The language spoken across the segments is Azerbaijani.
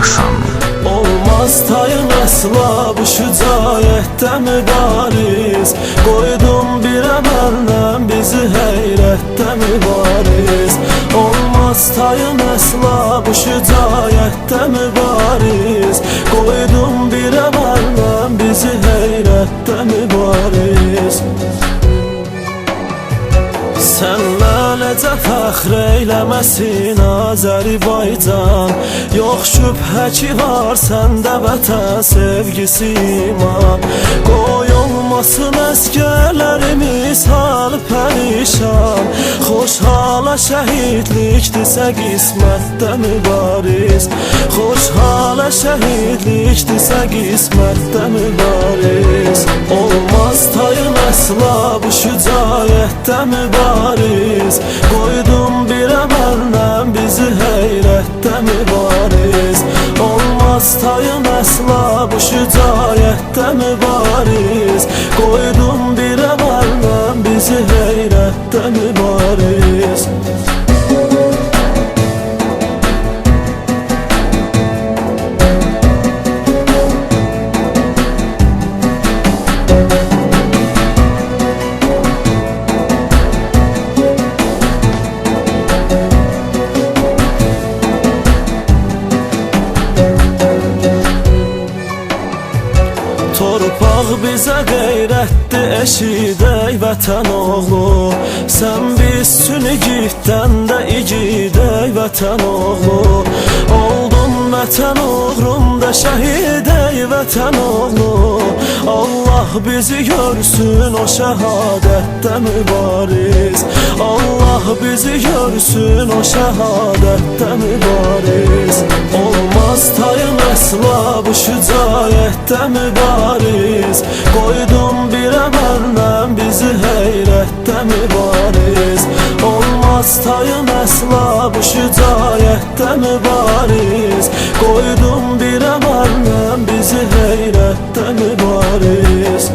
Production. Olmaz tayın əsla bu şücaətdə mübariz. Qoydum bir əməllə bizi heyrətdə mübariz. Olmaz tayın əsla bu şücaətdə mübariz. Qoydum bir əməllə bizi heyrətdə mübariz. Sənlə necə fəxr eyləməsin Azərbaycan. Yox şübhə ki var səndə vətən sevgisi iman. Qoy olmasın əskərlərimiz hal pərişan. Xoşhala şəhidlikdirsə qismətdə mübariz. Xoşhala şəhidlikdirsə qismətdə mübariz. Olmaz tayın əsla bu şücaətdə mübariz. Qoydum bir əməllə bizi heyrətdə mübariz. Olmaz tayın əsla bu şücaətdə mübariz. Qoydum bir əməllə bizi heyrətdə mübariz. Torpaq bizə qeyrətdir, eşidək vətən oğlu. Sən biz üçün igiddən də igidək vətən oğlu. Oldun vətən uğrunda şəhidək vətən oğlu. Allah bizi görsün o şəhadətdə mübariz. Allah bizi görsün o şəhadətdə mübariz. Olmaz tayın əsla bu şücaətdə mübariz. Qoydum bir əməllə bizi heyrətdə mübariz. Olmaz tayın əsla bu şücaətdə mübariz. Qoydum bir əməllə bizi heyrətdə mübariz.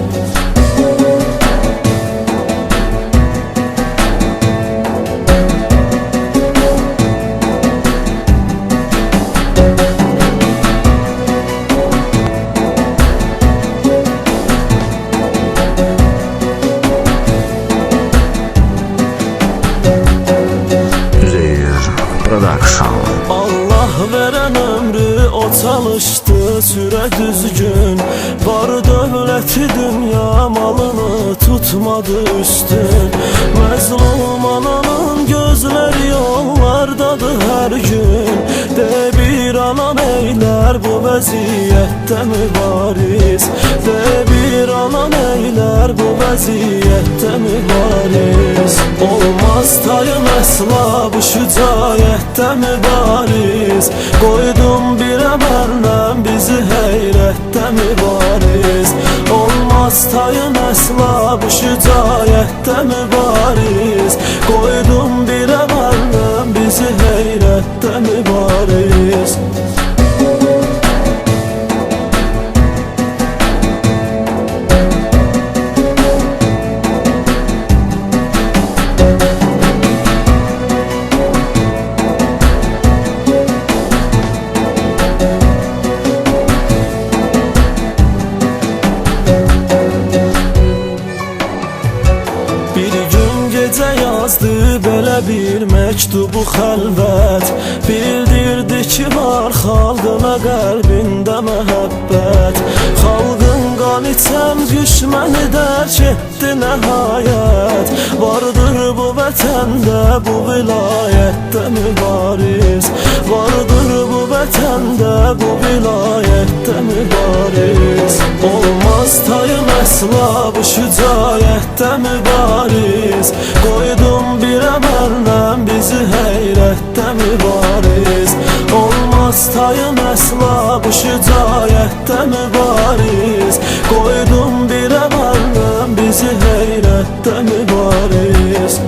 Production. Allah verən ömrü o çalışdı sürə düzgün. Var dövləti dünya malını tutmadı üstün. Məzlum ananın gözləri yollardadır hər gün. De bir anan eylər bu vəziyyətdə mübariz. De bir anan eylər bu vəziyyətdə mübariz. Olmaz tayın əsla bu şücaətdə mübariz. Qoydum bir əməllə bizi heyrətdə mübariz. Olmaz tayın əsla bu şücaətdə mübariz. Qoydum bir əməllə bizi heyrətdə mübariz. Belə bir məktubu xəlvət. Bildirdi ki var xalqına qəlbində məhəbbət. Xalqın qan içən düşməni dərk etdi nəhayət. Vardır bu vətəndə bu vilayətdə mübariz. Vardır bu vətəndə bu vilayətdə mübariz. Olmaz tayın əsla bu şücaətdə mübariz. Qoydum bir əməllə bizi heyrətdə mübariz. Olmaz tayın əsla bu şücaətdə mübariz. Qoydum bir əməllə bizi heyrətdə mübariz.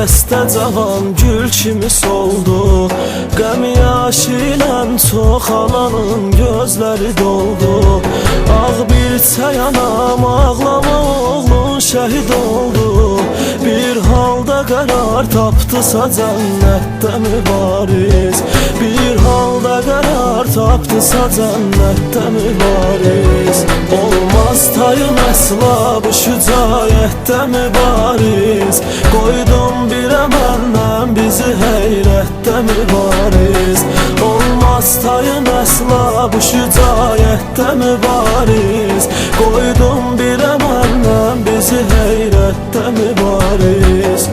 dəstə cavan gül kimi soldu. Qəm yaşı ilə çoxalanın gözləri doldu. Ağ bir çayanam ağlama oğlun şəhid oldu. Bir halda qərar tapdısa cənnətdə mübariz. Bir halda qərar tapdısa cənnətdə mübariz. Olmaz tayın əsla bu şücaətdə mübariz. Qoydum bir əməllə bizi heyrətdə mübariz. Olmaz tayın əsla bu şücaətdə mübariz. Qoydum bir əməllə bizi heyrətdə mübariz.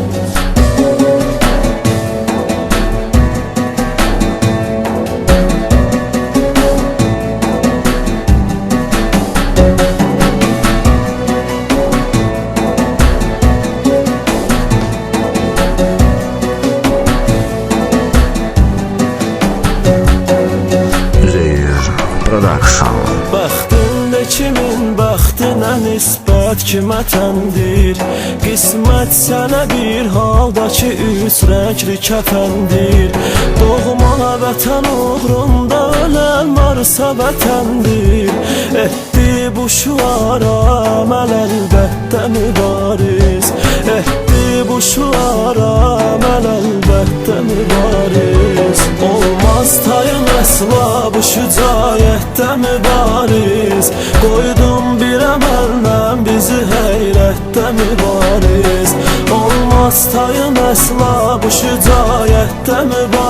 Bəxtində kimin bəxtinə nisbət kimə təndir. Qismət sənə bir haldakı üç rəngli kəfəndir. Doğmana vətən uğrunda ölən varsa vətəndir. Etdi bu şüara əməl əlbəttə mübariz. Etdi bu şüara əməl əlbəttə mübariz. Olmaz tayın əsla bu şücaətdə mübariz. Qoydum bir əməllə bizi heyrətdə mübariz. Olmaz tayın əsla bu şücaətdə mübariz.